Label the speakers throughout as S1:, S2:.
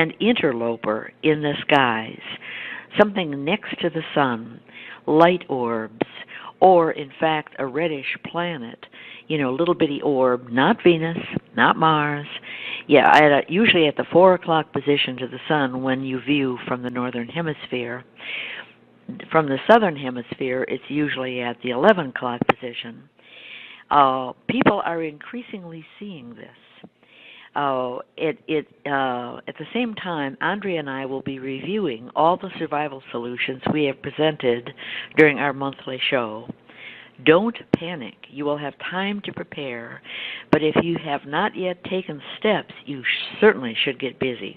S1: and interloper in the skies, something next to the sun, light orbs, or in fact a reddish planet, little bitty orb, not Venus, not Mars. Yeah, usually at the 4 o'clock position to the sun when you view from the northern hemisphere. From the southern hemisphere, it's usually at the 11 o'clock position. People are increasingly seeing this. At the same time, Andrea and I will be reviewing all the survival solutions we have presented during our monthly show. Don't panic. You will have time to prepare, but if you have not yet taken steps, you certainly should get busy.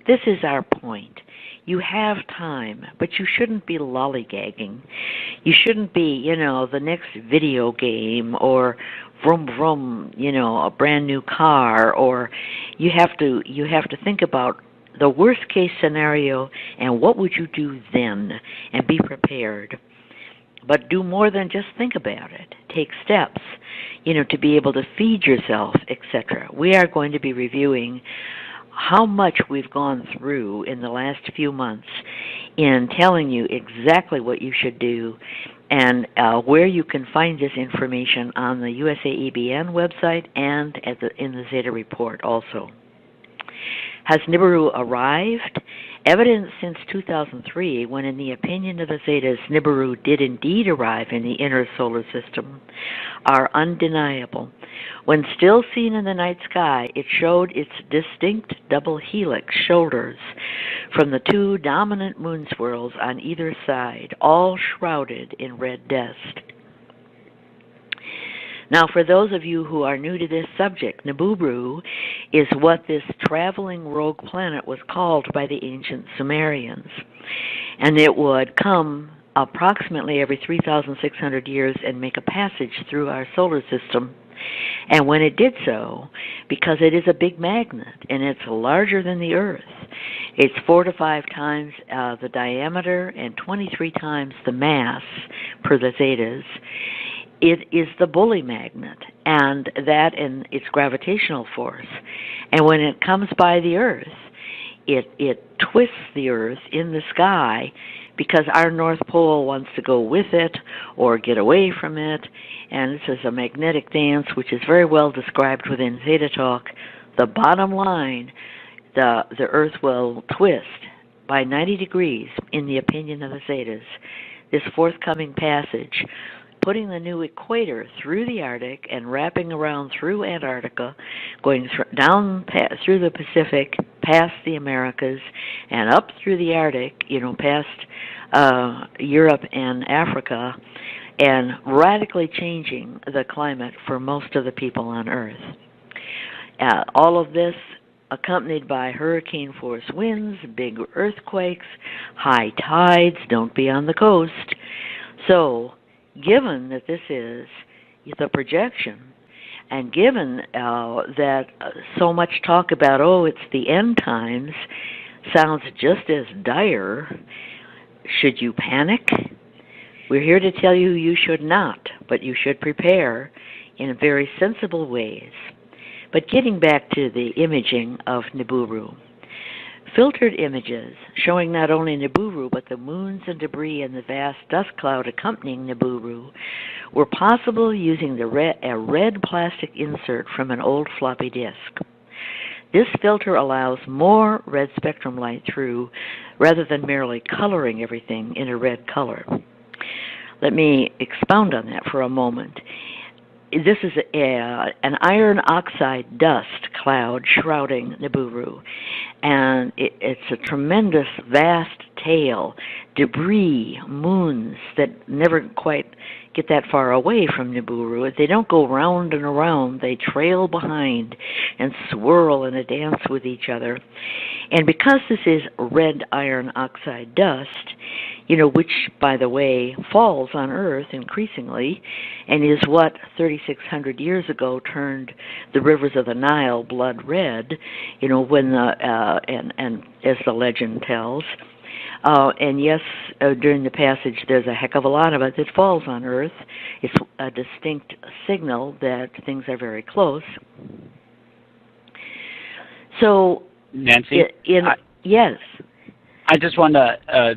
S1: This is our point. You have time, but you shouldn't be lollygagging. You shouldn't be, the next video game or vroom vroom, a brand new car, or you have to think about the worst case scenario and what would you do then, and be prepared. But do more than just think about it. Take steps, to be able to feed yourself, etc. We are going to be reviewing how much we've gone through in the last few months in telling you exactly what you should do, and where you can find this information on the USAEBN website and in the Zeta Report also. Has NIBIRU arrived? Evidence since 2003, when in the opinion of the Zetas, NIBIRU did indeed arrive in the inner solar system, are undeniable. When still seen in the night sky, it showed its distinct double helix shoulders from the two dominant moon swirls on either side, all shrouded in red dust. Now, for those of you who are new to this subject, NIBIRU is what this traveling rogue planet was called by the ancient Sumerians. And it would come approximately every 3,600 years and make a passage through our solar system. And when it did so, because it is a big magnet and it's larger than the Earth, it's 4 to 5 times the diameter and 23 times the mass per the Zetas. It is the bully magnet, and that and its gravitational force. And when it comes by the Earth, it twists the Earth in the sky because our North Pole wants to go with it or get away from it. And this is a magnetic dance, which is very well described within Zeta Talk. The bottom line, the Earth will twist by 90 degrees in the opinion of the Zetas. This forthcoming passage, putting the new equator through the Arctic and wrapping around through Antarctica, going down through the Pacific, past the Americas, and up through the Arctic, past Europe and Africa, and radically changing the climate for most of the people on Earth. All of this accompanied by hurricane-force winds, big earthquakes, high tides. Don't be on the coast. So, given that this is the projection, and given that so much talk about, it's the end times, sounds just as dire, should you panic? We're here to tell you you should not, but you should prepare in very sensible ways. But getting back to the imaging of NIBIRU, filtered images showing not only NIBIRU but the moons and debris and the vast dust cloud accompanying NIBIRU were possible using a red plastic insert from an old floppy disk. This filter allows more red spectrum light through rather than merely coloring everything in a red color. Let me expound on that for a moment. This is an iron oxide dust cloud shrouding NIBIRU, and it's a tremendous, vast tail, debris, moons that never quite get that far away from NIBIRU. They don't go round and around. They trail behind and swirl in a dance with each other. And because this is red iron oxide dust, which, by the way, falls on Earth increasingly, and is what 3,600 years ago turned the rivers of the Nile blood red, when and as the legend tells. And yes, during the passage, there's a heck of a lot of it that falls on Earth. It's a distinct signal that things are very close. So
S2: Nancy,
S1: yes.
S2: I just wanted to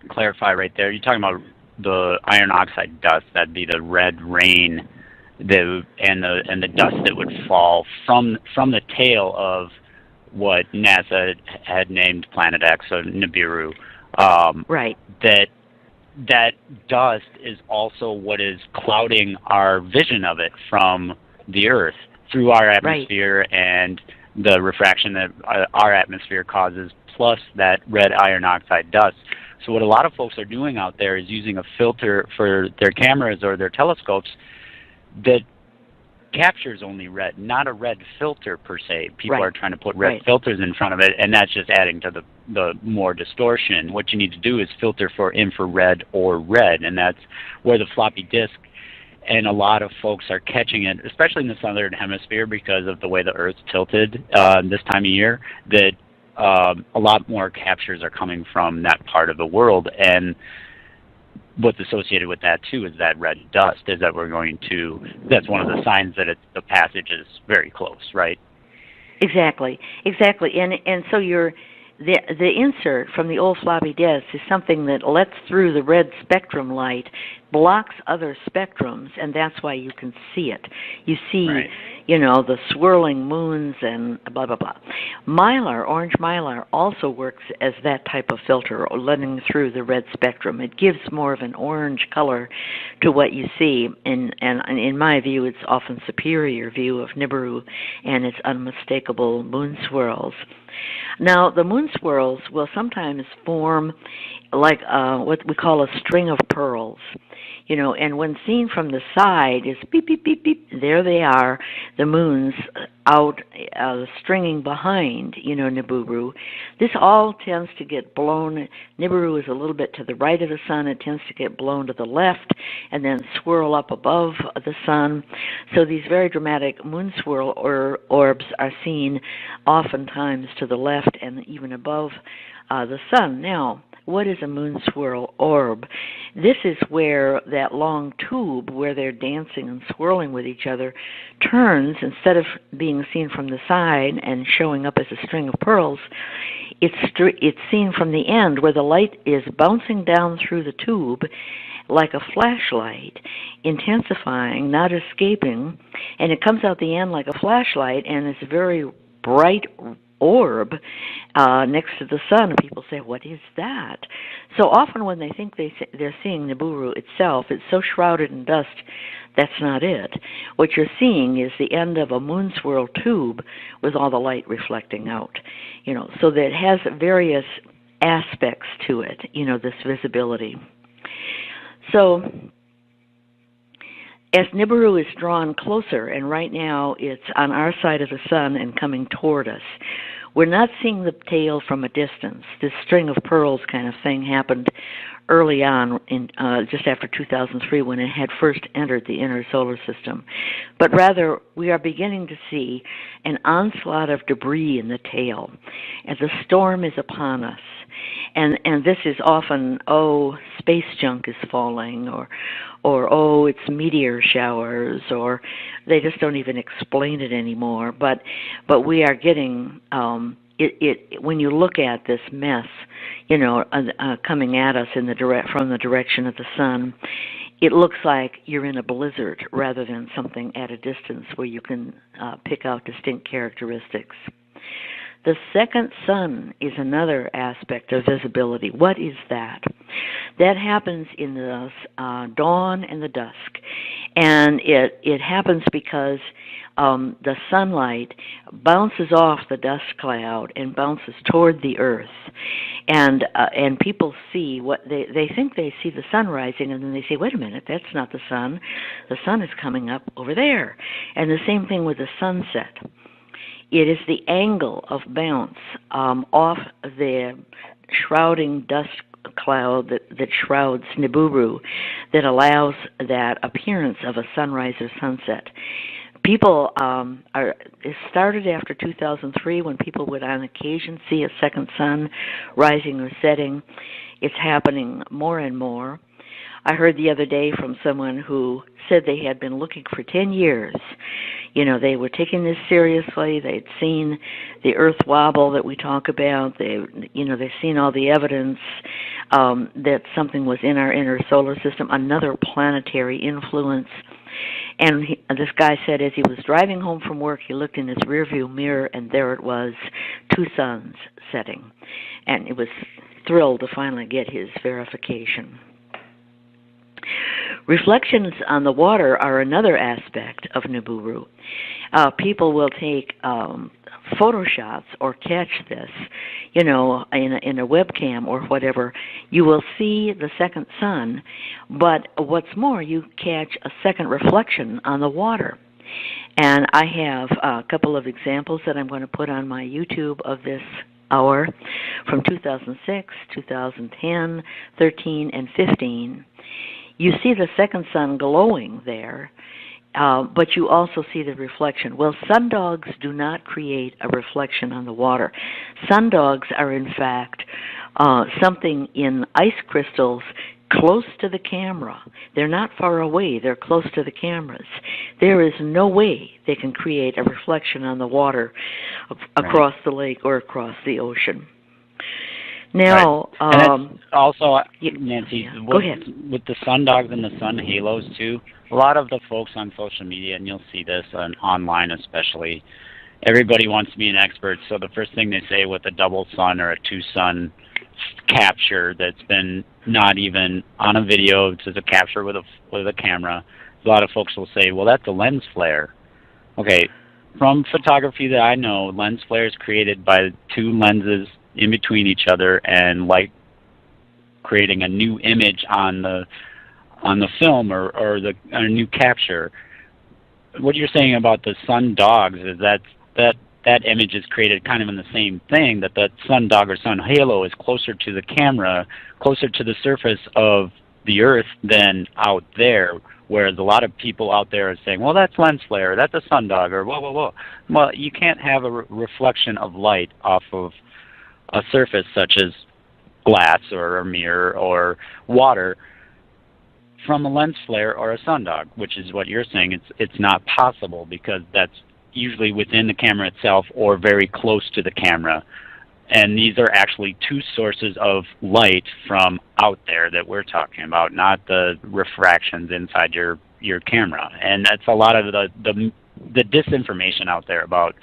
S2: clarify right there. You're talking about the iron oxide dust. That'd be the red rain, and the dust that would fall from the tail of what NASA had named Planet X, or NIBIRU.
S1: Right.
S2: That dust is also what is clouding our vision of it from the Earth through our atmosphere and the refraction that our atmosphere causes, plus that red iron oxide dust. So what a lot of folks are doing out there is using a filter for their cameras or their telescopes that captures only red, not a red filter per se. People are trying to put red filters in front of it, and that's just adding to the more distortion. What you need to do is filter for infrared or red, and that's where the floppy disk, and a lot of folks are catching it, especially in the southern hemisphere because of the way the Earth's tilted this time of year, that a lot more captures are coming from that part of the world. And what's associated with that too is that red dust, is that that's one of the signs that the passage is very close, right?
S1: Exactly. And so the insert from the old floppy disk is something that lets through the red spectrum light, blocks other spectrums, and that's why you can see it. You see, the swirling moons and blah, blah, blah. Mylar, orange mylar, also works as that type of filter, letting through the red spectrum. It gives more of an orange color to what you see, and in my view, it's often superior view of NIBIRU and its unmistakable moon swirls. Now, the moon swirls will sometimes form like what we call a string of pearls, and when seen from the side, is beep, beep, beep, beep, there they are, the moons out stringing behind, Nibiru. This all tends to get blown. Nibiru is a little bit to the right of the sun. It tends to get blown to the left and then swirl up above the sun. So these very dramatic moon swirl orbs are seen oftentimes to the left and even above the sun. Now, what is a moon swirl orb? This is where that long tube where they're dancing and swirling with each other turns, instead of being seen from the side and showing up as a string of pearls, it's seen from the end where the light is bouncing down through the tube like a flashlight, intensifying, not escaping, and it comes out the end like a flashlight, and it's a very bright orb next to the sun, and people say, what is that? So often when they think they're seeing Nibiru itself, it's so shrouded in dust, that's not it. What you're seeing is the end of a moon swirl tube with all the light reflecting out, so that it has various aspects to it, this visibility. So as Nibiru is drawn closer, and right now it's on our side of the sun and coming toward us, we're not seeing the tail from a distance. This string of pearls kind of thing happened early on, in just after 2003, when it had first entered the inner solar system. But rather, we are beginning to see an onslaught of debris in the tail, and the storm is upon us. And this is often, space junk is falling, or it's meteor showers, or they just don't even explain it anymore. But we are getting when you look at this mess, coming at us from the direction of the sun, it looks like you're in a blizzard rather than something at a distance where you can pick out distinct characteristics. The second sun is another aspect of visibility. What is that? That happens in the dawn and the dusk. And it happens because the sunlight bounces off the dust cloud and bounces toward the earth. And people see what they think they see the sun rising, and then they say, wait a minute, that's not the sun. The sun is coming up over there. And the same thing with the sunset. It is the angle of bounce off the shrouding dust cloud that shrouds Nibiru that allows that appearance of a sunrise or sunset. People it started after 2003 when people would on occasion see a second sun rising or setting. It's happening more and more. I heard the other day from someone who said they had been looking for 10 years. You know, they were taking this seriously. They'd seen the Earth wobble that we talk about. They've seen all the evidence that something was in our inner solar system, another planetary influence. And this guy said as he was driving home from work, he looked in his rearview mirror, and there it was, 2 suns setting. And he was thrilled to finally get his verification. Reflections on the water are another aspect of Nibiru. People will take photo shots or catch this, in a webcam or whatever. You will see the second sun, but what's more, you catch a second reflection on the water. And I have a couple of examples that I'm going to put on my YouTube of this hour from 2006, 2010, 13, and 15. You see the second sun glowing there, but you also see the reflection. Well, sundogs do not create a reflection on the water. Sundogs are, in fact, something in ice crystals close to the camera. They're not far away. They're close to the cameras. There is no way they can create a reflection on the water across the lake or across the ocean. Now,
S2: and also, Nancy,
S1: go ahead.
S2: With the sundogs and the sun halos too, a lot of the folks on social media, and you'll see this online especially, everybody wants to be an expert, so the first thing they say with a double sun or a 2-sun capture that's been not even on a video, it's just a capture with a camera, a lot of folks will say, well, that's a lens flare. Okay, from photography that I know, lens flare is created by 2 lenses in between each other and light creating a new image on the film or a new capture. What you're saying about the sun dogs is that image is created kind of in the same thing, that sun dog or sun halo is closer to the camera, closer to the surface of the Earth than out there, whereas a lot of people out there are saying, well, that's lens flare, that's a sun dog, or blah, blah, blah. Well, you can't have a reflection of light off of a surface such as glass or a mirror or water from a lens flare or a sundog, which is what you're saying. It's not possible because that's usually within the camera itself or very close to the camera. And these are actually 2 sources of light from out there that we're talking about, not the refractions inside your camera. And that's a lot of the disinformation out there about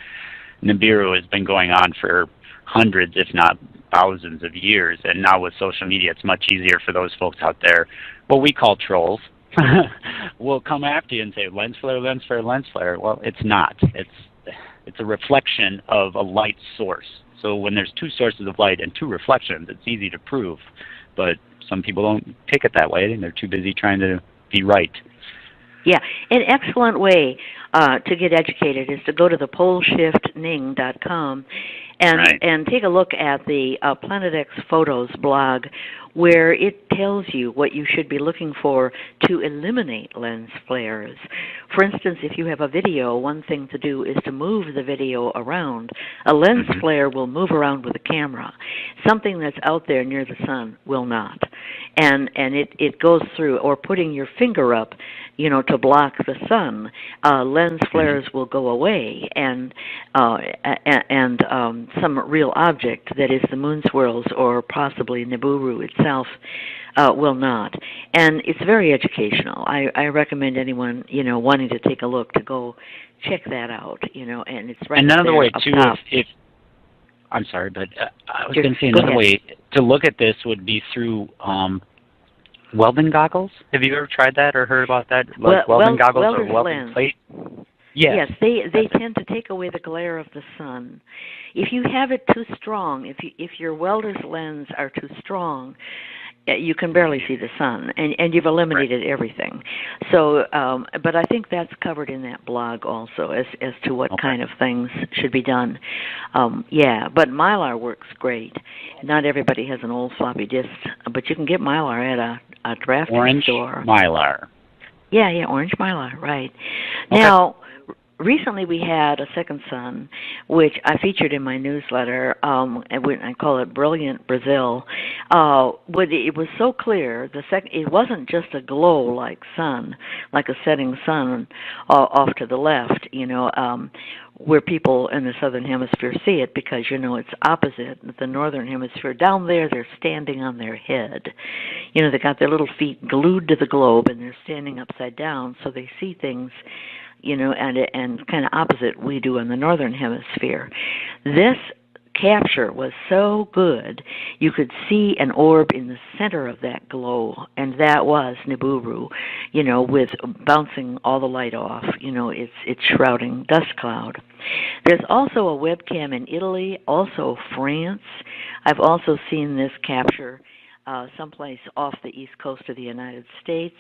S2: Nibiru has been going on for hundreds, if not thousands of years, and now with social media, it's much easier for those folks out there, what we call trolls, will come after you and say, lens flare, lens flare, lens flare. Well, it's not. It's a reflection of a light source. So when there's 2 sources of light and 2 reflections, it's easy to prove, but some people don't take it that way, and they're too busy trying to be right.
S1: Yeah, an excellent way to get educated is to go to the poleshiftning.com and take a look at the Planet X Photos blog, where it tells you what you should be looking for to eliminate lens flares. For instance, if you have a video, one thing to do is to move the video around. A lens flare will move around with the camera. Something that's out there near the sun will not. And it goes through, or putting your finger up, to block the sun, lens flares will go away, and some real object, that is the moon swirls or possibly Nibiru itself, will not. And it's very educational. I recommend anyone, wanting to take a look to go check that out, and it's right there.
S2: Another way, too, if I'm sorry, but I was going to say another way to look at this would be through Weldon goggles. Have you ever tried that or heard about that? Like Weldon goggles or Weldon plate? Yes,
S1: they tend to take away the glare of the sun. If you have it too strong, if your welder's lens are too strong, you can barely see the sun, and you've eliminated everything. So, but I think that's covered in that blog also as to what kind of things should be done. But Mylar works great. Not everybody has an old floppy disk, but you can get Mylar at a draft store.
S2: Mylar.
S1: Yeah, orange Mylar, right. Now, recently we had a second son, which I featured in my newsletter. I call it Brilliant Brazil. It was so clear. It wasn't just a glow like sun, like a setting sun off to the left. Where people in the southern hemisphere see it, because it's opposite the northern hemisphere. Down there, they're standing on their head. They got their little feet glued to the globe, and they're standing upside down, so they see things, and kind of opposite we do in the northern hemisphere. This capture was so good, you could see an orb in the center of that glow, and that was Nibiru, with bouncing all the light off, it's shrouding dust cloud. There's also a webcam in Italy, also France. I've also seen this capture someplace off the east coast of the United States.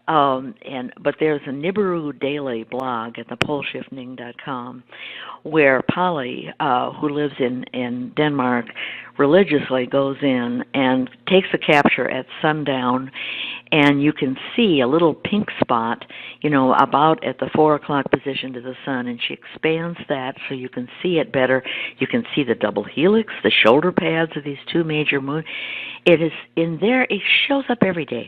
S1: But there's a Nibiru Daily blog at thepoleshifting.com where Polly, who lives in Denmark, religiously goes in and takes a capture at sundown, and you can see a little pink spot, about at the 4 o'clock position to the sun, and she expands that so you can see it better. You can see the double helix, the shoulder pads of these two major moons. It is in there. It shows up every day.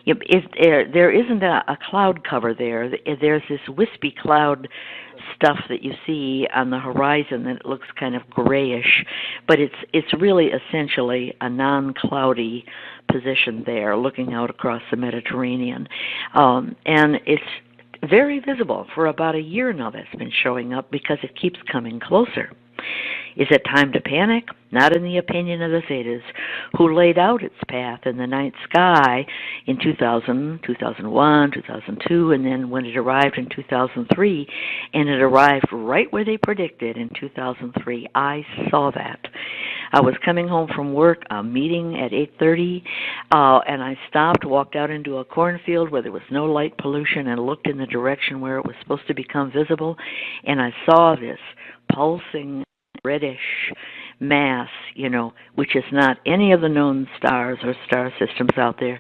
S1: There isn't a cloud cover there. There's this wispy cloud stuff that you see on the horizon that looks kind of grayish, but it's really essentially a non-cloudy position there, looking out across the Mediterranean, and it's very visible for about a year now. That's been showing up because it keeps coming closer. Is it time to panic? Not in the opinion of the Zetas, who laid out its path in the night sky in 2000, 2001, 2002, and then when it arrived in 2003, and it arrived right where they predicted in 2003. I saw that. I was coming home from work, a meeting at 8:30, and I stopped, walked out into a cornfield where there was no light pollution, and looked in the direction where it was supposed to become visible, and I saw this pulsing reddish mass, which is not any of the known stars or star systems out there,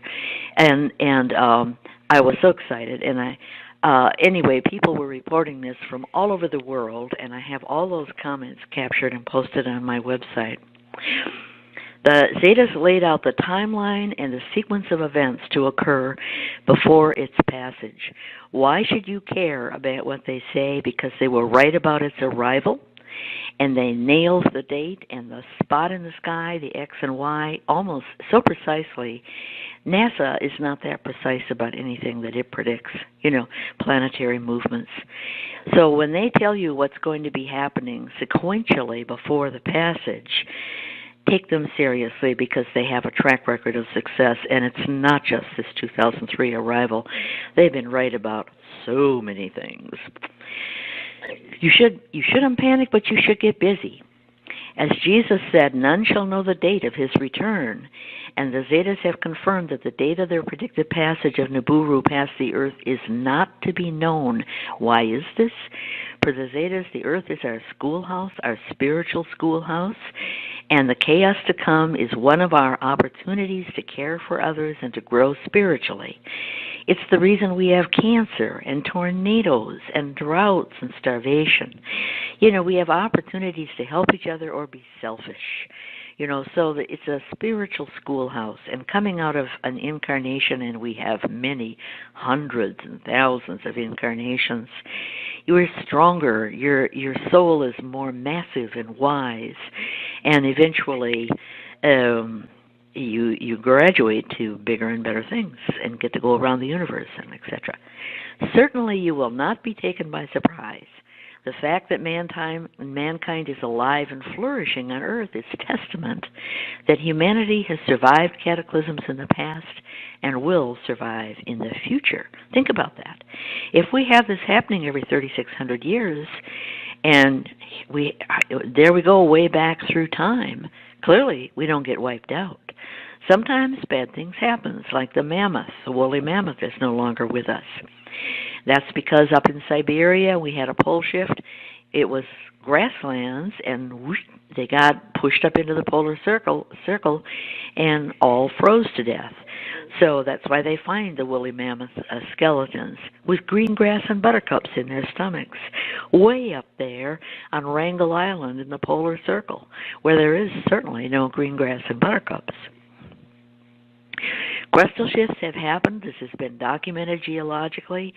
S1: and I was so excited, and anyway, people were reporting this from all over the world, and I have all those comments captured and posted on my website. The Zetas laid out the timeline and the sequence of events to occur before its passage. Why should you care about what they say? Because they were right about its arrival, and they nailed the date and the spot in the sky, the X and Y, almost so precisely. NASA is not that precise about anything that it predicts, planetary movements. So when they tell you what's going to be happening sequentially before the passage, take them seriously, because they have a track record of success, and it's not just this 2003 arrival. They've been right about so many things. You shouldn't panic, but you should get busy. As Jesus said, none shall know the date of his return, and the Zetas have confirmed that the date of their predicted passage of Nibiru past the Earth is not to be known. Why is this? For the Zetas, the Earth is our schoolhouse, our spiritual schoolhouse, and the chaos to come is one of our opportunities to care for others and to grow spiritually. It's the reason we have cancer and tornadoes and droughts and starvation. We have opportunities to help each other or be selfish. So that it's a spiritual schoolhouse, and coming out of an incarnation, and we have many hundreds and thousands of incarnations, you are stronger. Your soul is more massive and wise, and eventually you graduate to bigger and better things and get to go around the universe and etc. Certainly you will not be taken by surprise. The fact that mankind is alive and flourishing on Earth is testament that humanity has survived cataclysms in the past and will survive in the future. Think about that. If we have this happening every 3,600 years, and there we go way back through time, clearly we don't get wiped out. Sometimes bad things happen, like the mammoth. The woolly mammoth is no longer with us. That's because up in Siberia we had a pole shift. It was grasslands, and whoosh, they got pushed up into the polar circle and all froze to death. So that's why they find the woolly mammoth skeletons with green grass and buttercups in their stomachs, way up there on Wrangel Island in the polar circle, where there is certainly no green grass and buttercups. Crustal shifts have happened. This has been documented geologically,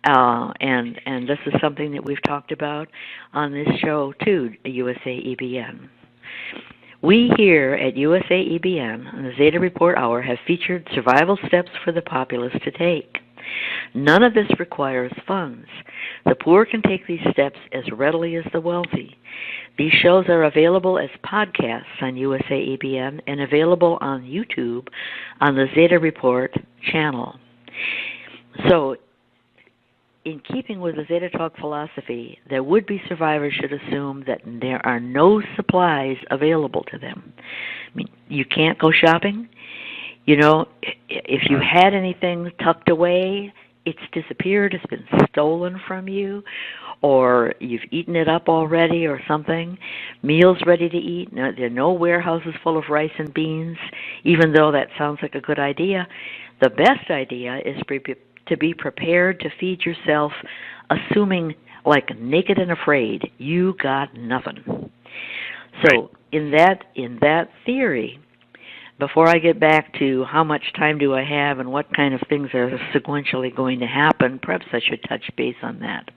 S1: and this is something that we've talked about on this show too, USAEBN. We here at USAEBN on the Zeta Report Hour have featured survival steps for the populace to take. None of this requires funds. The poor can take these steps as readily as the wealthy. These shows are available as podcasts on USAEBN and available on YouTube on the Zeta Report channel. So, in keeping with the Zeta Talk philosophy, the would-be survivors should assume that there are no supplies available to them. I mean, you can't go shopping. You know, if you had anything tucked away, it's disappeared, it's been stolen from you, or you've eaten it up already or something. Meals ready to eat. No, there are no warehouses full of rice and beans, even though that sounds like a good idea. The best idea is to be prepared to feed yourself, assuming, like naked and afraid, you got nothing. So in that theory, before I get back to how much time do I have and what kind of things are sequentially going to happen, perhaps I should touch base on that.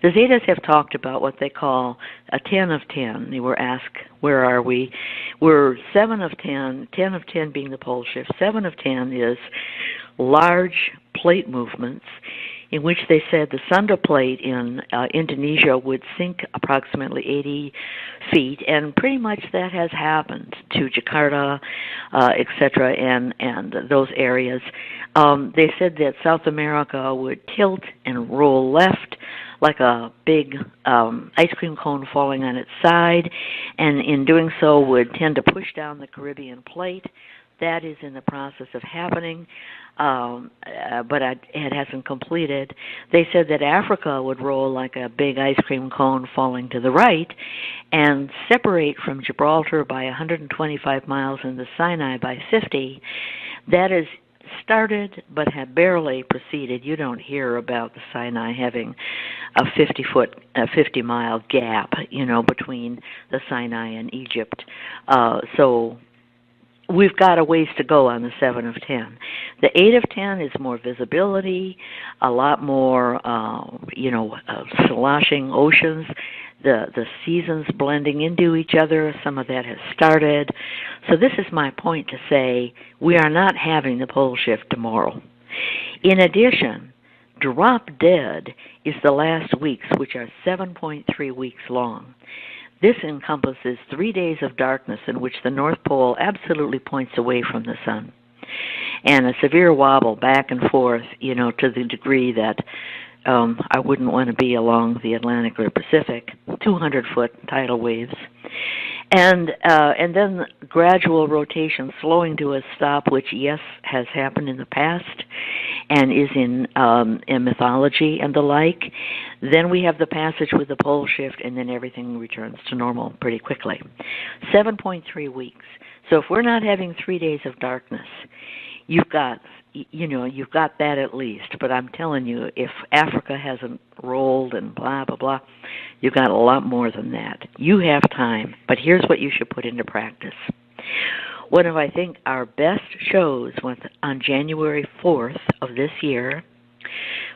S1: The Zetas have talked about what they call a 10 of 10. They were asked, where are we? We're 7 of 10, 10 of 10 being the pole shift. 7 of 10 is large plate movements in which they said the Sunda plate in Indonesia would sink approximately 80 feet, and pretty much that has happened to Jakarta, etc., and those areas. They said that South America would tilt and roll left like a big ice cream cone falling on its side, and in doing so would tend to push down the Caribbean plate. That is in the process of happening, but it hasn't completed. They said that Africa would roll like a big ice cream cone falling to the right and separate from Gibraltar by 125 miles and the Sinai by 50. That is started but have barely proceeded. You don't hear about the Sinai having a 50-mile gap, between the Sinai and Egypt. So we've got a ways to go on the 7 of 10. The 8 of 10 is more visibility, a lot more, sloshing oceans, the seasons blending into each other. Some of that has started. So this is my point to say we are not having the pole shift tomorrow. In addition, drop dead is the last weeks, which are 7.3 weeks long. This encompasses 3 days of darkness in which the North Pole absolutely points away from the sun, and a severe wobble back and forth, to the degree that I wouldn't want to be along the Atlantic or Pacific, 200-foot tidal waves, and then gradual rotation slowing to a stop, which, yes, has happened in the past and is in mythology and the like. Then we have the passage with the pole shift, and then everything returns to normal pretty quickly. 7.3 weeks. So if we're not having 3 days of darkness, you've got that at least. But I'm telling you, if Africa hasn't rolled and blah, blah, blah, you've got a lot more than that. You have time, but here's what you should put into practice. One of, I think, our best shows was on January 4th of this year,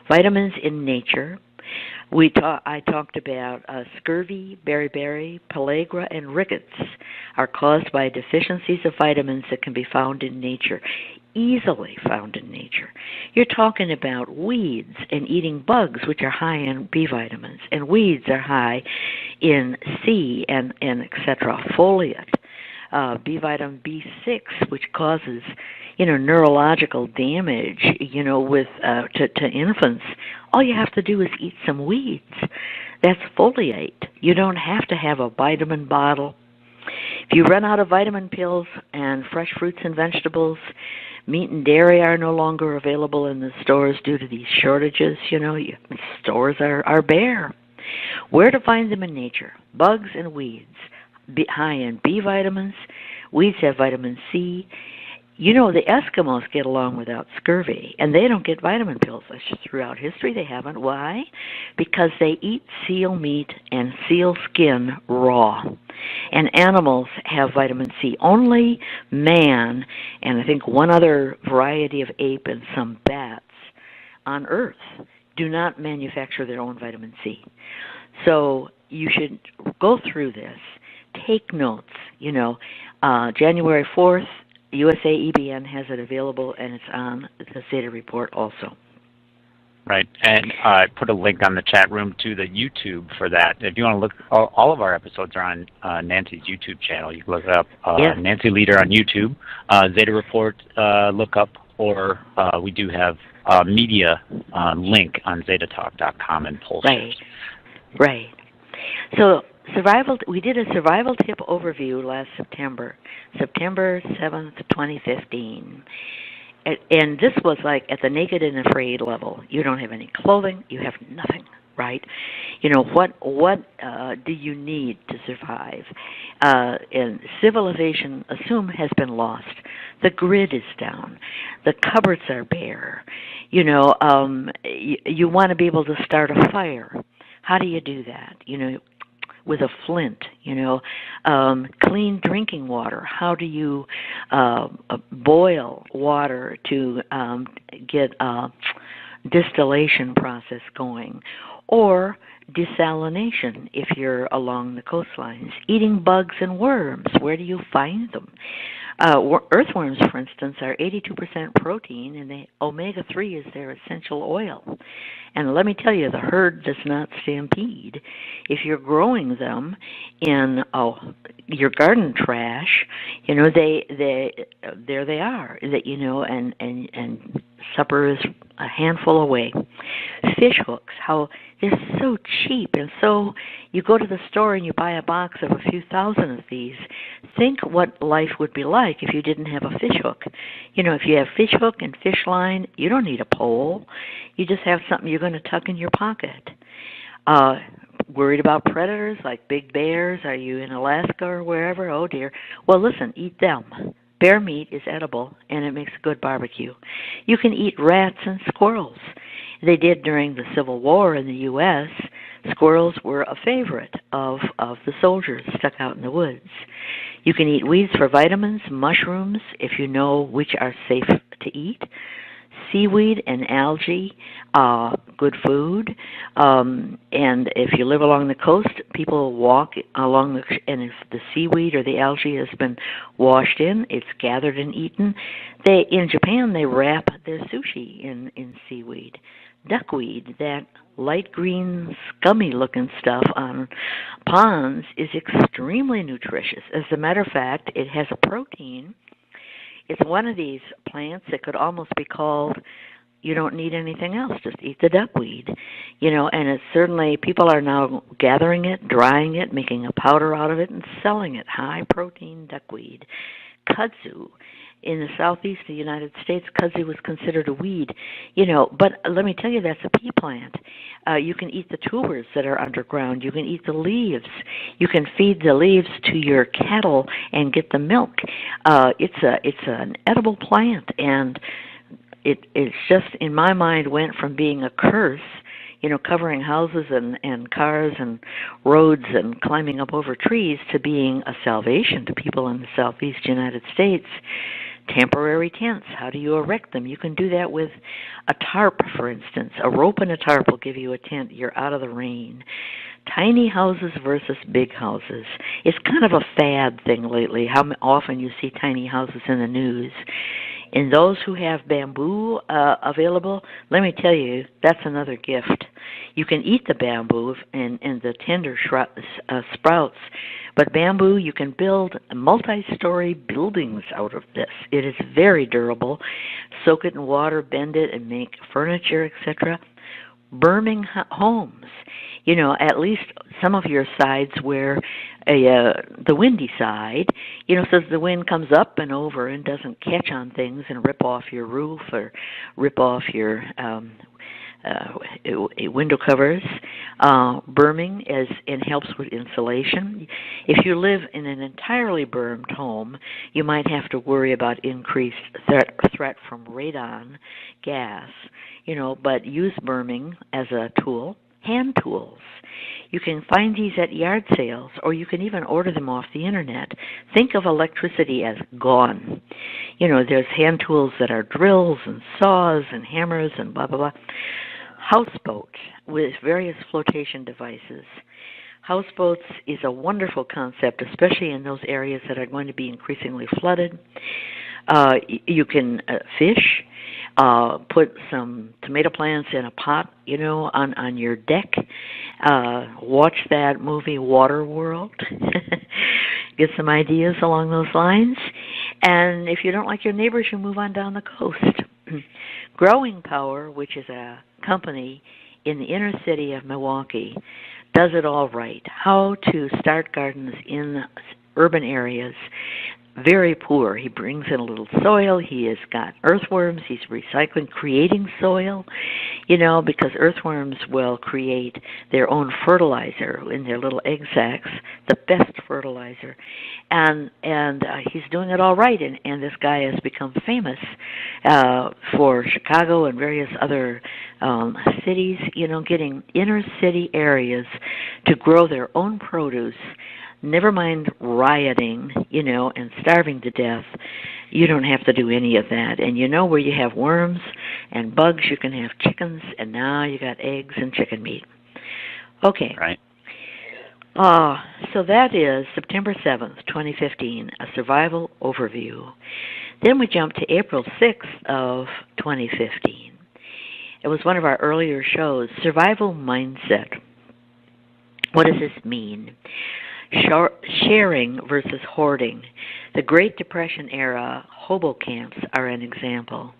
S1: Vitamins in Nature. I talked about scurvy, beriberi, pellagra, and rickets are caused by deficiencies of vitamins that can be found in nature, easily found in nature. You're talking about weeds and eating bugs, which are high in B vitamins, and weeds are high in C and etc. Folate. B vitamin B6, which causes, neurological damage, to infants. All you have to do is eat some weeds. That's foliate. You don't have to have a vitamin bottle. If you run out of vitamin pills and fresh fruits and vegetables, meat and dairy are no longer available in the stores due to these shortages. Stores are bare. Where to find them in nature? Bugs and weeds. High in B vitamins. Weeds have vitamin C. The Eskimos get along without scurvy, and they don't get vitamin pills. That's just throughout history they haven't. Why? Because they eat seal meat and seal skin raw. And animals have vitamin C. Only man, and I think one other variety of ape and some bats on Earth, do not manufacture their own vitamin C. So you should go through this. Take notes. January 4th, USA EBN has it available, and it's on the Zeta Report also.
S2: Right, and I put a link on the chat room to the YouTube for that. If you want to look, all of our episodes are on Nancy's YouTube channel. You can look it up,
S1: yes.
S2: Nancy Leader on YouTube, Zeta Report look up, or we do have a media link on zetatalk.com and posters.
S1: Right. So we did a survival tip overview last September 7th, 2015. And this was like at the naked and afraid level. You don't have any clothing. You have nothing, right? What do you need to survive? And civilization, has been lost. The grid is down. The cupboards are bare. You want to be able to start a fire. How do you do that? With a flint, clean drinking water. How do you boil water to get a distillation process going? Or desalination if you're along the coastlines. Eating bugs and worms, where do you find them? Earthworms, for instance, are 82% protein, and the omega-3 is their essential oil. And let me tell you, the herd does not stampede. If you're growing them in your garden trash, there they are. And supper is a handful away. Fish hooks, how they're so cheap, and so you go to the store and you buy a box of a few thousand of these. Think what life would be like if you didn't have a fish hook. If you have fish hook and fish line, you don't need a pole. You just have something you're going to tuck in your pocket. Worried about predators like big bears? Are you in Alaska or wherever? Oh dear. Well, listen, eat them. Bear meat is edible, and it makes a good barbecue. You can eat rats and squirrels. They did during the Civil War in the U.S. Squirrels were a favorite of the soldiers stuck out in the woods. You can eat weeds for vitamins, mushrooms, if you know which are safe to eat. Seaweed and algae, good food. And if you live along the coast, people walk along and if the seaweed or the algae has been washed in, it's gathered and eaten. In Japan, they wrap their sushi in seaweed. Duckweed, that light green, scummy-looking stuff on ponds, is extremely nutritious. As a matter of fact, it has a protein. It's one of these plants that could almost be called, you don't need anything else, just eat the duckweed. And it's certainly, people are now gathering it, drying it, making a powder out of it, and selling it. High-protein duckweed. Kudzu. In the southeast of the United States, kudzu was considered a weed, but let me tell you, that's a pea plant. You can eat the tubers that are underground. You can eat the leaves. You can feed the leaves to your cattle and get the milk. It's an edible plant, and it's just, in my mind, went from being a curse, covering houses and cars and roads and climbing up over trees, to being a salvation to people in the southeast United States. Temporary tents, how do you erect them? You can do that with a tarp, for instance. A rope and a tarp will give you a tent. You're out of the rain. Tiny houses versus big houses. It's kind of a fad thing lately, how often you see tiny houses in the news. And those who have bamboo available, let me tell you, that's another gift. You can eat the bamboo and the tender sprouts, but bamboo, you can build multi-story buildings out of this. It is very durable. Soak it in water, bend it, and make furniture, etc. Burning homes. At least some of your sides where the windy side, so the wind comes up and over and doesn't catch on things and rip off your roof or rip off your window covers, berming and helps with insulation. If you live in an entirely bermed home, you might have to worry about increased threat from radon gas, but use berming as a tool. Hand tools. You can find these at yard sales, or you can even order them off the internet. Think of electricity as gone. There's hand tools that are drills and saws and hammers and blah, blah, blah. Houseboat with various flotation devices. Houseboats is a wonderful concept, especially in those areas that are going to be increasingly flooded. You can fish. Put some tomato plants in a pot, on your deck. Watch that movie Waterworld. Get some ideas along those lines. And if you don't like your neighbors, you move on down the coast. Growing Power, which is a company in the inner city of Milwaukee, does it all right. How to start gardens in urban areas. Very poor. He brings in a little soil. He has got earthworms. He's recycling, creating soil, because earthworms will create their own fertilizer in their little egg sacs, the best fertilizer. And he's doing it all right. And this guy has become famous for Chicago and various other cities, getting inner city areas to grow their own produce. Never mind rioting, and starving to death. You don't have to do any of that. And where you have worms and bugs, you can have chickens, and now you got eggs and chicken meat. Okay.
S2: Right.
S1: So that is September 7th, 2015, a survival overview. Then we jump to April 6th of 2015. It was one of our earlier shows, Survival Mindset. What does this mean? Sharing versus hoarding. The Great Depression era hobo camps are an example.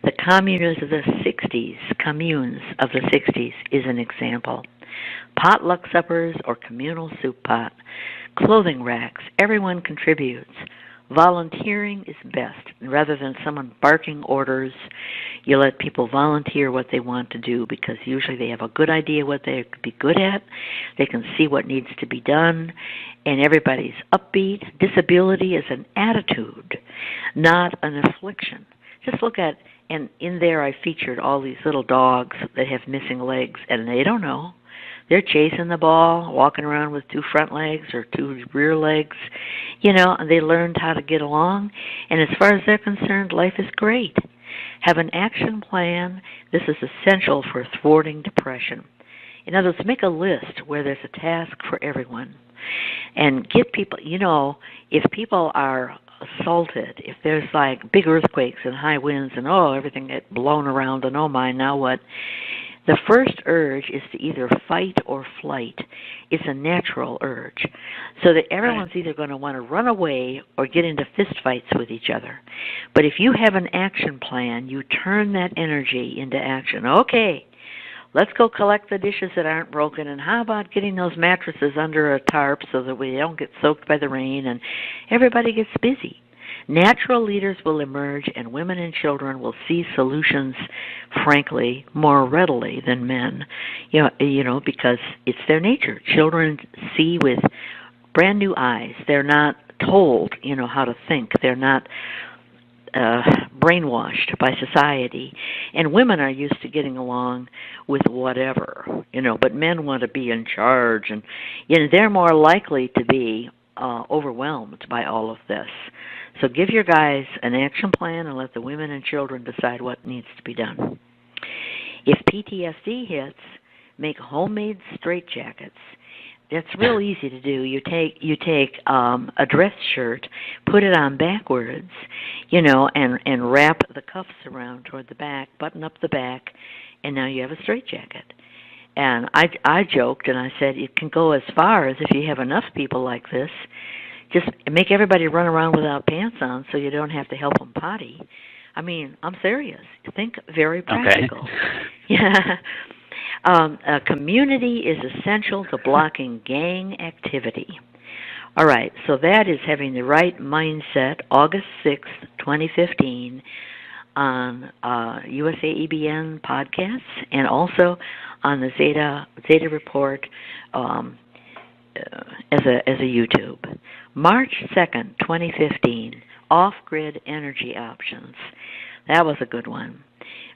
S1: The communes of the 60s is an example. Potluck suppers or communal soup pot. Clothing racks. Everyone contributes. Volunteering is best. Rather than someone barking orders, you let people volunteer what they want to do, because usually they have a good idea what they could be good at. They can see what needs to be done, and everybody's upbeat. Disability is an attitude, not an affliction. Just look at, and in there I featured all these little dogs that have missing legs, and they don't know. They're chasing the ball, walking around with 2 front legs or 2 rear legs, and they learned how to get along. And as far as they're concerned, life is great. Have an action plan. This is essential for thwarting depression. In other words, make a list where there's a task for everyone. And get people, if people are assaulted, if there's like big earthquakes and high winds and everything gets blown around and my, now what? The first urge is to either fight or flight. It's a natural urge. So that everyone's either going to want to run away or get into fistfights with each other. But if you have an action plan, you turn that energy into action. Okay, let's go collect the dishes that aren't broken, and how about getting those mattresses under a tarp so that we don't get soaked by the rain, and everybody gets busy. Natural leaders will emerge, and women and children will see solutions, frankly, more readily than men, because it's their nature. Children see with brand new eyes. They're not told, how to think. They're not brainwashed by society. And women are used to getting along with whatever, but men want to be in charge, and they're more likely to be overwhelmed by all of this. So give your guys an action plan and let the women and children decide what needs to be done. If PTSD hits, make homemade straitjackets. That's real easy to do. You take a dress shirt, put it on backwards, and wrap the cuffs around toward the back, button up the back, and now you have a straitjacket. And I joked and I said it can go as far as, if you have enough people like this, just make everybody run around without pants on so you don't have to help them potty. I mean, I'm serious. Think very practical.
S2: Okay.
S1: Yeah. A community is essential to blocking gang activity. All right, so that is having the right mindset, August 6th, 2015. on USAEBN podcasts and also on the Zeta Report as a YouTube. March 2nd, 2015, off-grid energy options. That was a good one.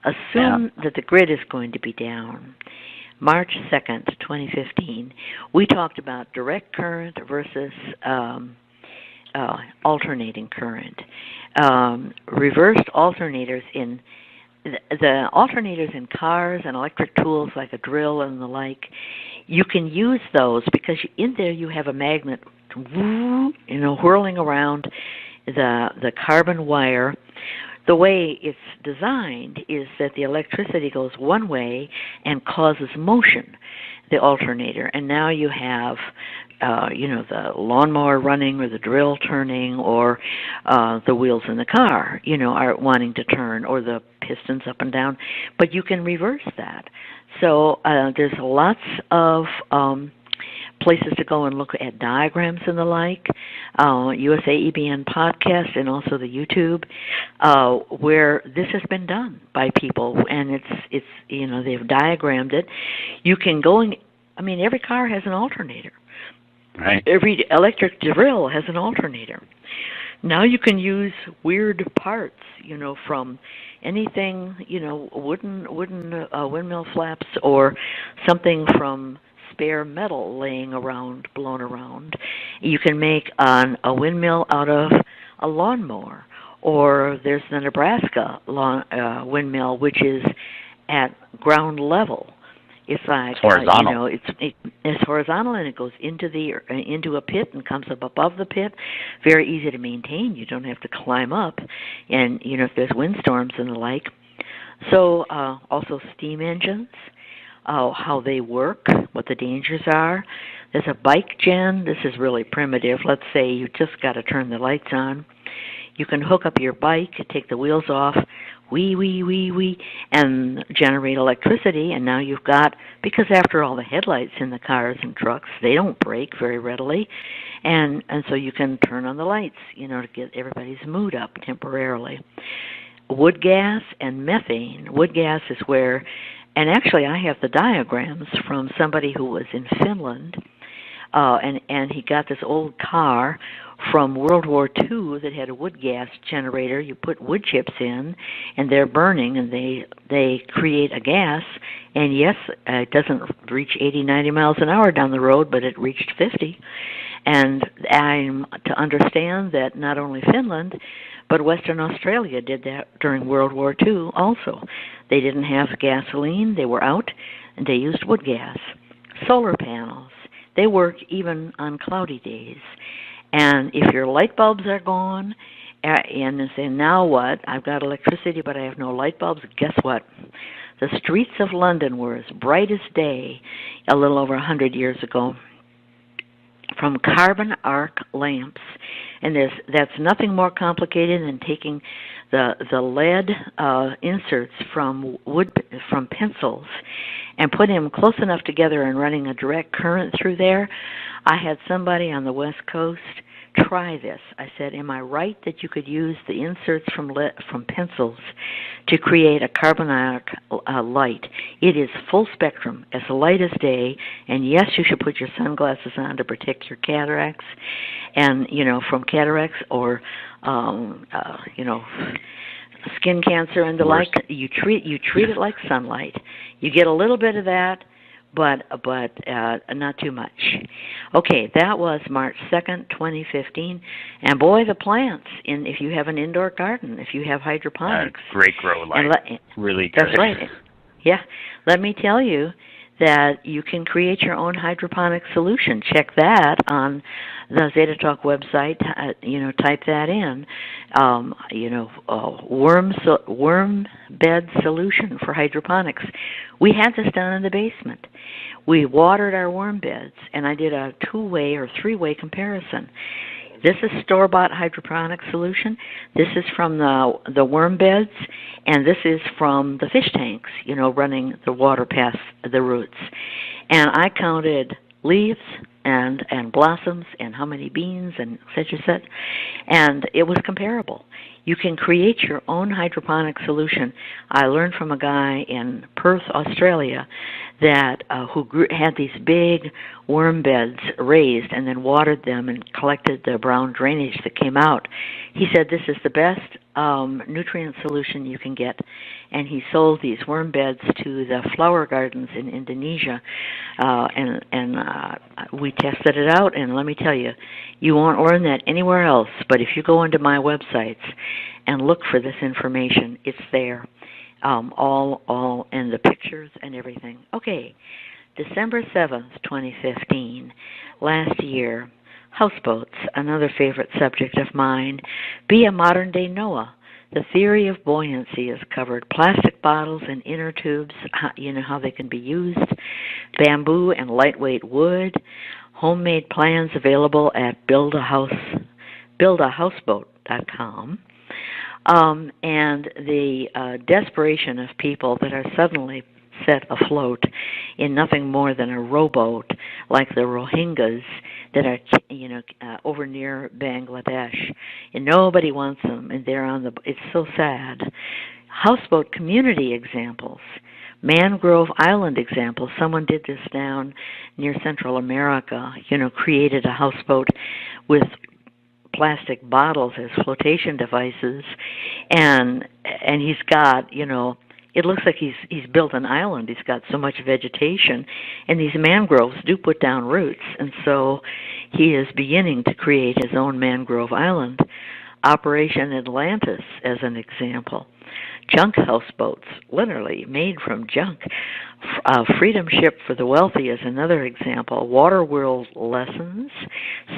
S1: Assume that the grid is going to be down. March 2nd, 2015, we talked about direct current versus alternating current. Reversed alternators in the alternators in cars and electric tools like a drill and the like. You can use those because in there you have a magnet, whirling around the carbon wire. The way it's designed is that the electricity goes one way and causes motion, the alternator. And now you have, the lawnmower running or the drill turning or the wheels in the car, are wanting to turn or the pistons up and down. But you can reverse that. So there's lots of places to go and look at diagrams and the like, USAEBN podcast and also the YouTube, where this has been done by people, and it's they've diagrammed it. You can go and every car has an alternator.
S2: Right.
S1: Every electric drill has an alternator. Now you can use weird parts, from anything, wooden windmill flaps or something from spare metal laying around, blown around. You can make a windmill out of a lawnmower, or there's the Nebraska windmill, which is at ground level. It's like
S2: horizontal.
S1: It's horizontal, and it goes into a pit and comes up above the pit. Very easy to maintain. You don't have to climb up, and if there's windstorms and the like. So also steam engines. How they work, what the dangers are. There's a bike gen. This is really primitive. Let's say you just got to turn the lights on. You can hook up your bike, take the wheels off, and generate electricity. And now you've got, because after all, the headlights in the cars and trucks, they don't break very readily. And so you can turn on the lights, to get everybody's mood up temporarily. Wood gas and methane. Wood gas is where, and actually I have the diagrams from somebody who was in Finland, and he got this old car from World War II that had a wood gas generator. You put wood chips in, and they're burning, and they create a gas. And yes, it doesn't reach 80, 90 miles an hour down the road, but it reached 50. And I'm to understand that not only Finland, but Western Australia did that during World War II also. They didn't have gasoline, they were out, and they used wood gas. Solar panels, they work even on cloudy days. And if your light bulbs are gone, and you say, now what? I've got electricity, but I have no light bulbs. Guess what? The streets of London were as bright as day a little over 100 years ago from carbon arc lamps. And that's nothing more complicated than taking the lead inserts from pencils and putting them close enough together and running a direct current through there. I had somebody on the West Coast try this. I said, am I right that you could use the inserts from pencils to create a carbon arc light? It is full spectrum, as light as day, and yes, you should put your sunglasses on to protect your cataracts, and from cataracts or skin cancer and the like. You treat it like sunlight. You get a little bit of that, but not too much. Okay, that was March 2nd, 2015. And boy, the plants, if you have an indoor garden, if you have hydroponics.
S2: Great grow light. Really good.
S1: That's right. Yeah. Let me tell you that you can create your own hydroponic solution. Check that on the Zeta Talk website. Type that in. Worm bed solution for hydroponics. We had this done in the basement. We watered our worm beds, and I did a 2-way or 3-way comparison. This is store-bought hydroponic solution. This is from the worm beds, and this is from the fish tanks, running the water past the roots. And I counted leaves and blossoms and how many beans and such and such, and it was comparable. You can create your own hydroponic solution. I learned from a guy in Perth, Australia, that had these big worm beds raised and then watered them and collected the brown drainage that came out. He said this is the best nutrient solution you can get, and he sold these worm beds to the flower gardens in Indonesia, and we tested it out, and let me tell you, you won't learn that anywhere else, but if you go into my websites and look for this information, it's there, all, and the pictures and everything. Okay, December 7th, 2015, last year, houseboats, another favorite subject of mine. Be a modern-day Noah. The theory of buoyancy is covered. Plastic bottles and inner tubes, you know how they can be used. Bamboo and lightweight wood. Homemade plans available at buildahouseboat.com. And the desperation of people that are suddenly set afloat in nothing more than a rowboat, like the Rohingyas that are, over near Bangladesh, and nobody wants them, and they're on the. It's so sad. Houseboat community examples, mangrove island examples. Someone did this down near Central America. Created a houseboat with plastic bottles as flotation devices, and he's got, it looks like he's built an island. He's got so much vegetation, and these mangroves do put down roots, and so he is beginning to create his own mangrove island. Operation Atlantis as an example. Junk houseboats, literally made from junk. Freedom Ship for the Wealthy is another example. Waterworld lessons.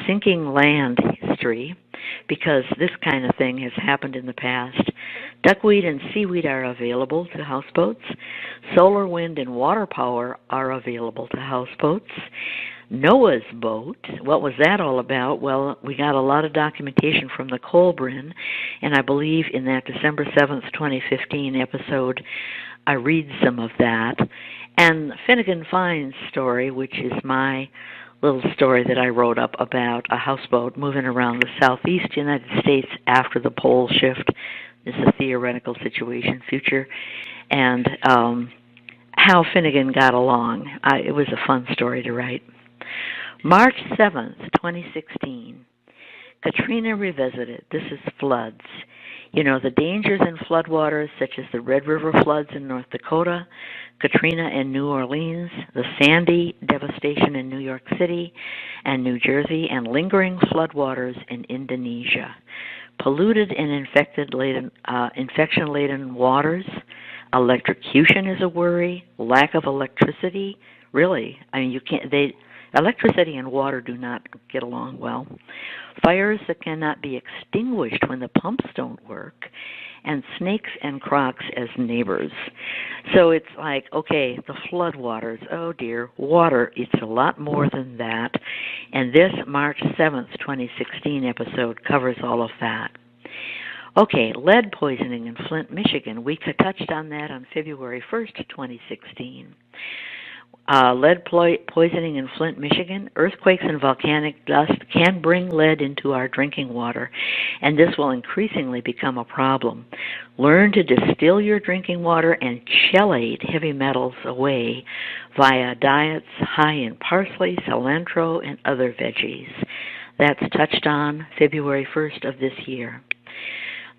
S1: Sinking land history, because this kind of thing has happened in the past. Duckweed and seaweed are available to houseboats. Solar, wind, and water power are available to houseboats. Noah's boat, what was that all about? Well, we got a lot of documentation from the Colbrin, and I believe in that December 7th, 2015 episode, I read some of that. And Finnegan Fine's story, which is my little story that I wrote up about a houseboat moving around the southeast United States after the pole shift. This is a theoretical situation, future, and how Finnegan got along. It was a fun story to write. March 7th, 2016, Katrina Revisited. This is floods. The dangers in floodwaters, such as the Red River floods in North Dakota, Katrina in New Orleans, the Sandy devastation in New York City and New Jersey, and lingering floodwaters in Indonesia. Polluted and infection-laden waters. Electrocution is a worry. Lack of electricity. Really, you can't. Electricity and water do not get along well. Fires that cannot be extinguished when the pumps don't work, and snakes and crocs as neighbors. So it's like, okay, the floodwaters, oh dear, water, it's a lot more than that. And this March 7th, 2016 episode covers all of that. Okay, lead poisoning in Flint, Michigan. We touched on that on February 1st, 2016. Lead poisoning in Flint, Michigan. Earthquakes and volcanic dust can bring lead into our drinking water, and this will increasingly become a problem. Learn to distill your drinking water and chelate heavy metals away via diets high in parsley, cilantro, and other veggies. That's touched on February 1st of this year.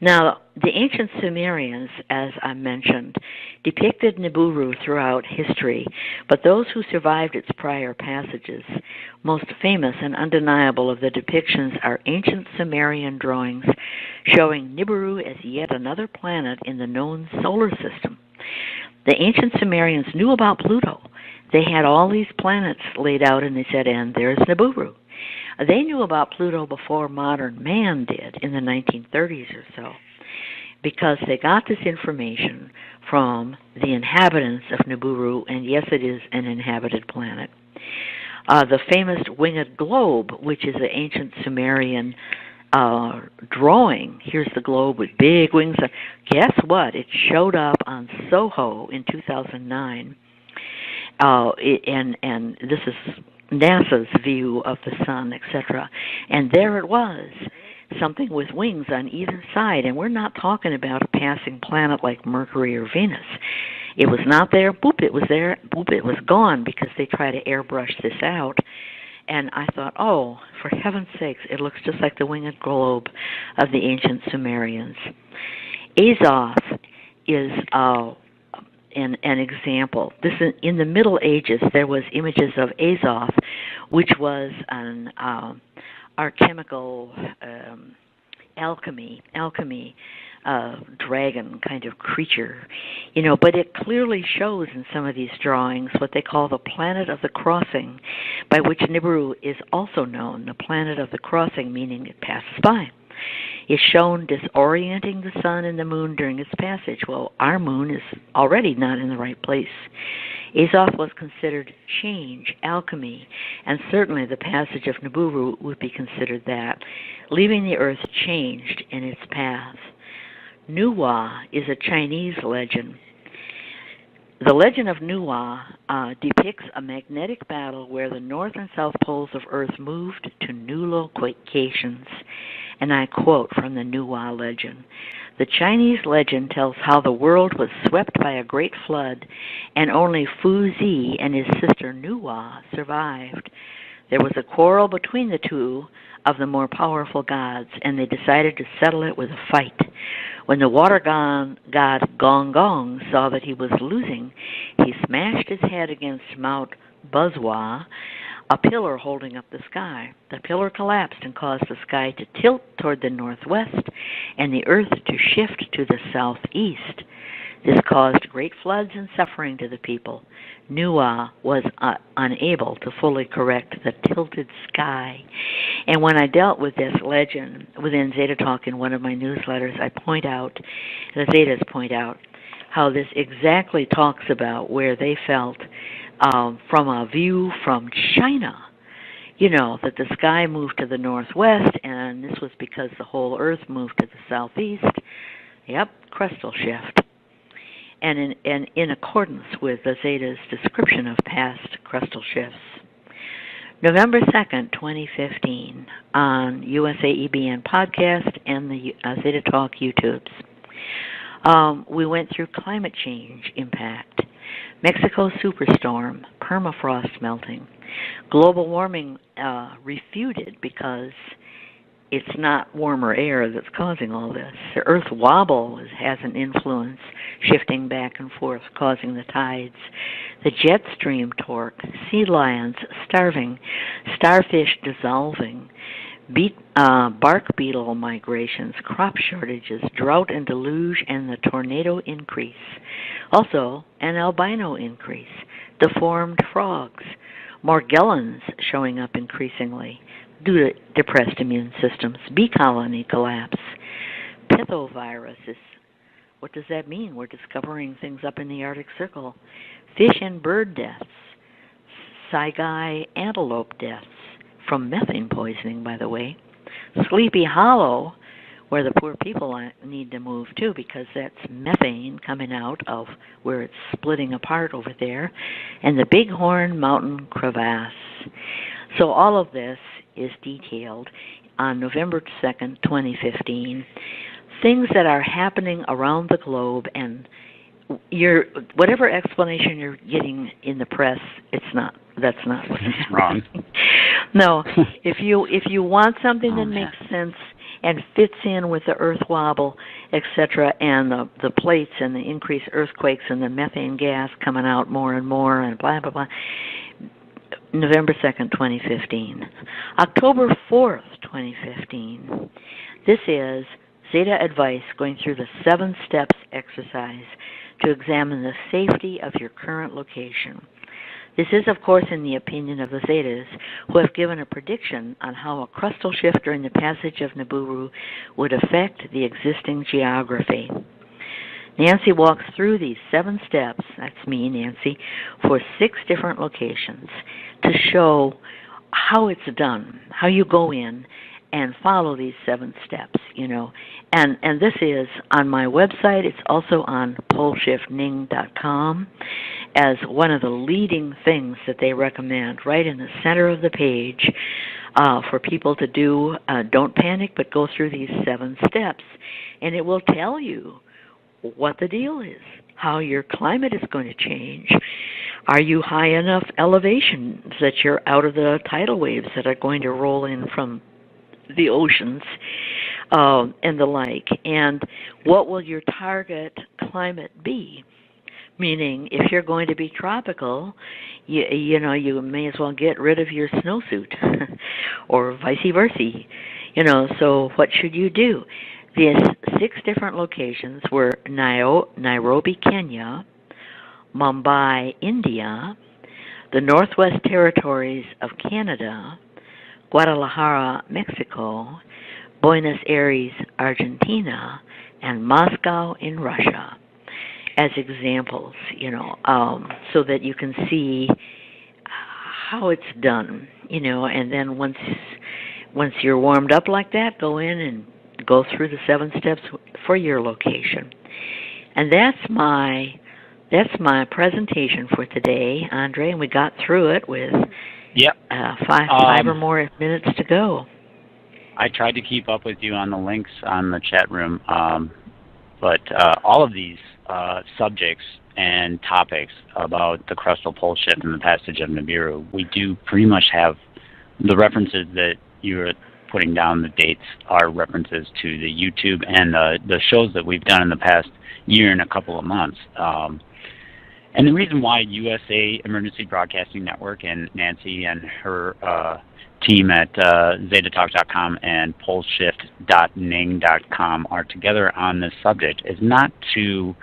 S1: Now, the ancient Sumerians, as I mentioned, depicted NIBIRU throughout history, but those who survived its prior passages, most famous and undeniable of the depictions are ancient Sumerian drawings showing NIBIRU as yet another planet in the known solar system. The ancient Sumerians knew about Pluto. They had all these planets laid out, and they said, and there's NIBIRU. They knew about Pluto before modern man did in the 1930s or so, because they got this information from the inhabitants of NIBIRU, and yes, it is an inhabited planet. The famous winged globe, which is an ancient Sumerian drawing. Here's the globe with big wings. Guess what? It showed up on Soho in 2009. And this is NASA's view of the sun, etc. And there it was, something with wings on either side. And we're not talking about a passing planet like Mercury or Venus. It was not there, boop, it was there, boop, it was gone, because they try to airbrush this out. And I thought, oh, for heaven's sakes, it looks just like the winged globe of the ancient Sumerians. Azoth is an example. This in the Middle Ages, there was images of Azoth, which was an alchemical alchemy dragon kind of creature, but it clearly shows in some of these drawings what they call the planet of the crossing, by which Nibiru is also known, the planet of the crossing, meaning it passes by. Is shown disorienting the sun and the moon during its passage. Well, our moon is already not in the right place. Azoth was considered change, alchemy, and certainly the passage of Nibiru would be considered that, leaving the earth changed in its path. Nuwa is a Chinese legend. The legend of Nuwa depicts a magnetic battle where the north and south poles of Earth moved to new locations. And I quote from the Nuwa legend. The Chinese legend tells how the world was swept by a great flood, and only Fu Zi and his sister Nuwa survived. There was a quarrel between the two of the more powerful gods, and they decided to settle it with a fight. When the water god Gong Gong saw that he was losing, he smashed his head against Mount Buzwa, a pillar holding up the sky. The pillar collapsed and caused the sky to tilt toward the northwest and the earth to shift to the southeast. This caused great floods and suffering to the people. Nuwa was unable to fully correct the tilted sky. And when I dealt with this legend within Zeta Talk in one of my newsletters, I point out, the Zetas point out, how this exactly talks about where they felt from a view from China, that the sky moved to the northwest, and this was because the whole earth moved to the southeast. Yep, crustal shift. And in accordance with the Zeta's description of past crustal shifts. November 2nd, 2015, on USAEBN podcast and the Zeta Talk YouTubes. We went through climate change impact, Mexico superstorm, permafrost melting, global warming refuted because it's not warmer air that's causing all this. The Earth wobble has an influence, shifting back and forth, causing the tides. The jet stream torque, sea lions starving, starfish dissolving, bark beetle migrations, crop shortages, drought and deluge, and the tornado increase. Also, an albino increase, deformed frogs, Morgellons showing up increasingly due to depressed immune systems, bee colony collapse, pithoviruses. What does that mean? We're discovering things up in the Arctic Circle. Fish and bird deaths, Saigai antelope deaths, from methane poisoning, by the way. Sleepy Hollow, where the poor people need to move to, because that's methane coming out of where it's splitting apart over there. And the Bighorn Mountain crevasse. So all of this is detailed on November 2nd, 2015. Things that are happening around the globe, and whatever explanation you're getting in the press, that's not what's
S2: wrong.
S1: No, if you want something that makes sense and fits in with the earth wobble, etc., and the plates and the increased earthquakes and the methane gas coming out more and more and blah, blah, blah, November 2nd, 2015. October 4th, 2015. This is Zeta Advice going through the 7 steps exercise to examine the safety of your current location. This is, of course, in the opinion of the Zetas, who have given a prediction on how a crustal shift during the passage of Nibiru would affect the existing geography. Nancy walks through these 7 steps, that's me, Nancy, for 6 different locations to show how it's done, how you go in and follow these 7 steps, And this is on my website. It's also on poleshiftning.com. as one of the leading things that they recommend right in the center of the page for people to do. Don't panic, but go through these 7 steps, and it will tell you what the deal is, how your climate is going to change. Are you high enough elevation that you're out of the tidal waves that are going to roll in from the oceans and the like? And what will your target climate be? Meaning, if you're going to be tropical, you know, you may as well get rid of your snowsuit, or vice versa. You know, so what should you do? These 6 different locations were Nairobi, Kenya, Mumbai, India, the Northwest Territories of Canada, Guadalajara, Mexico, Buenos Aires, Argentina, and Moscow in Russia, as examples, you know, so that you can see how it's done, you know. And then once you're warmed up like that, go in and go through the 7 steps for your location. And that's my presentation for today, Andre, and we got through it with 5 or more minutes to go.
S2: I tried to keep up with you on the links on the chat room, but all of these subjects and topics about the crustal pole shift and the passage of Nibiru, we do pretty much have the references that you're putting down. The dates are references to the YouTube and the shows that we've done in the past year and a couple of months. And the reason why USA Emergency Broadcasting Network and Nancy and her team at zetatalk.com and poleshift.ning.com are together on this subject is not to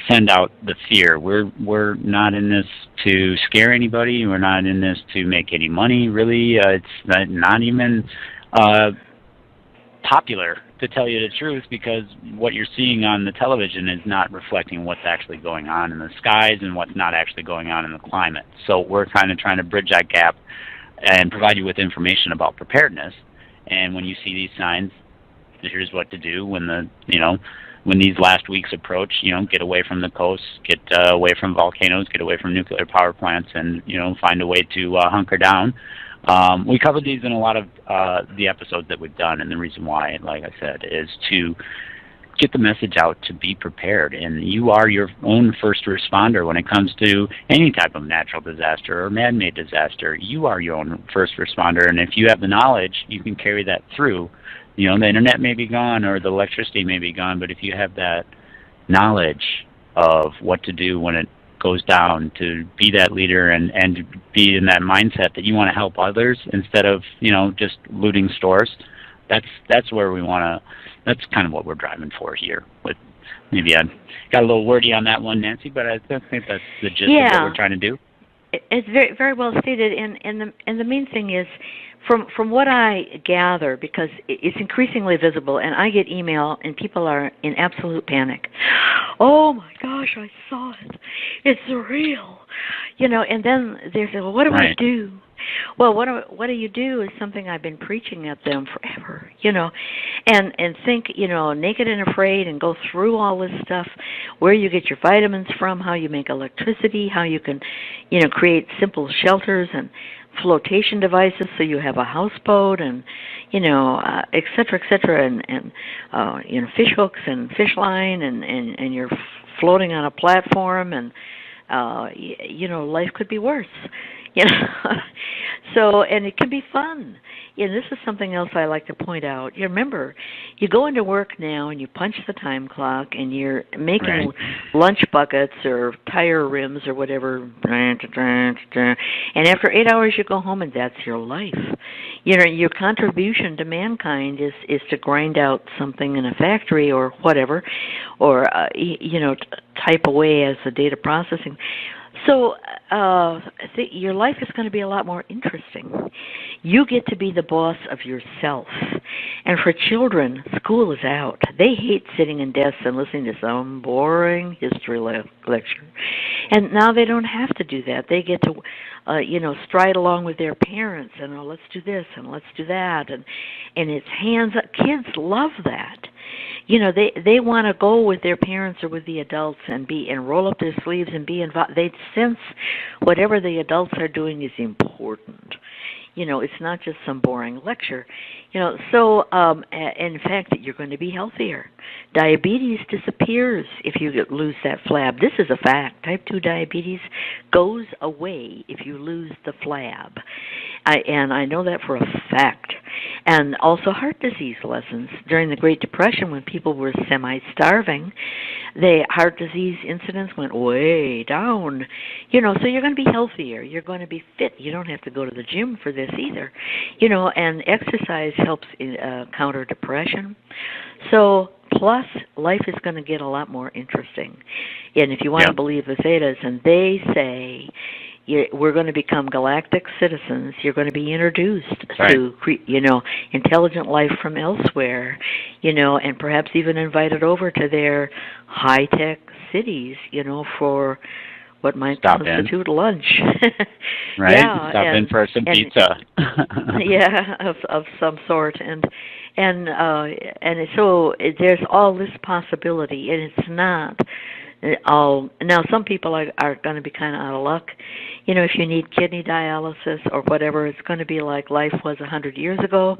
S2: send out the fear. We're not in this to scare anybody. We're not in this to make any money, really. It's not even popular, to tell you the truth, because what you're seeing on the television is not reflecting what's actually going on in the skies and what's not actually going on in the climate. So we're kind of trying to bridge that gap and provide you with information about preparedness. And when you see these signs, here's what to do when when these last weeks approach. You know, get away from the coast, get away from volcanoes, get away from nuclear power plants, and find a way to hunker down. We covered these in a lot of the episodes that we've done, and the reason why, like I said, is to get the message out to be prepared. And you are your own first responder when it comes to any type of natural disaster or man-made disaster. You are your own first responder, and if you have the knowledge, you can carry that through. The internet may be gone or the electricity may be gone, but if you have that knowledge of what to do when it goes down, to be that leader and to be in that mindset that you want to help others instead of just looting stores, that's where we want to. That's kind of what we're driving for here. With maybe I got a little wordy on that one, Nancy, but I think that's the gist of what we're trying to do.
S1: It's very, very well stated, and the main thing is, from what I gather, because it's increasingly visible, and I get email, and people are in absolute panic. Oh my gosh, I saw it. It's real, And then they say, well, what do I do? Well, what do you do is something I've been preaching at them forever, and think, naked and afraid, and go through all this stuff, where you get your vitamins from, how you make electricity, how you can, create simple shelters and flotation devices so you have a houseboat, and et cetera, and fish hooks and fish line, and you're floating on a platform, and life could be worse. So, and it can be fun. And this is something else I like to point out. You remember, you go into work now and you punch the time clock and you're making lunch buckets or tire rims or whatever. And after 8 hours you go home and that's your life. Your contribution to mankind is to grind out something in a factory or whatever, or, type away as the data processing. So your life is going to be a lot more interesting. You get to be the boss of yourself. And for children, school is out. They hate sitting in desks and listening to some boring history lecture. And now they don't have to do that. They get to, stride along with their parents and let's do this and let's do that. And it's hands up. Kids love that. they want to go with their parents or with the adults and roll up their sleeves and be involved. They sense whatever the adults are doing is important. It's not just some boring lecture. So in fact, you're going to be healthier. Diabetes disappears if you lose that flab. This is a fact. Type 2 diabetes goes away if you lose the flab. And I know that for a fact. And also heart disease lessons. During the Great Depression, when people were semi-starving, the heart disease incidence went way down. So you're going to be healthier. You're going to be fit. You don't have to go to the gym for this either. And exercise helps counter depression. So plus, life is going to get a lot more interesting. And if you want to believe the Vedas, and they say we're going to become galactic citizens. You're going to be introduced to, intelligent life from elsewhere, and perhaps even invited over to their high-tech cities, for what might constitute lunch.
S2: Right? Yeah, stop in for some pizza.
S1: of some sort. And so there's all this possibility, and it's not all. Now, some people are going to be kind of out of luck. If you need kidney dialysis or whatever, it's going to be like life was 100 years ago.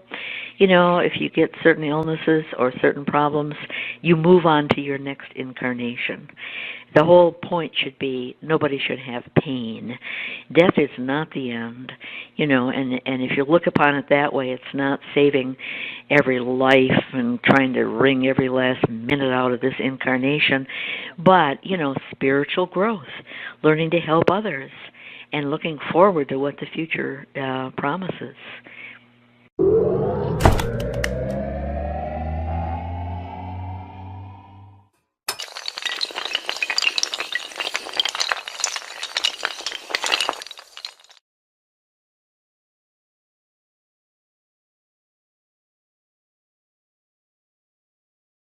S1: If you get certain illnesses or certain problems, you move on to your next incarnation. The whole point should be nobody should have pain. Death is not the end, and if you look upon it that way, it's not saving every life and trying to wring every last minute out of this incarnation, but, spiritual growth, learning to help others, and looking forward to what the future promises.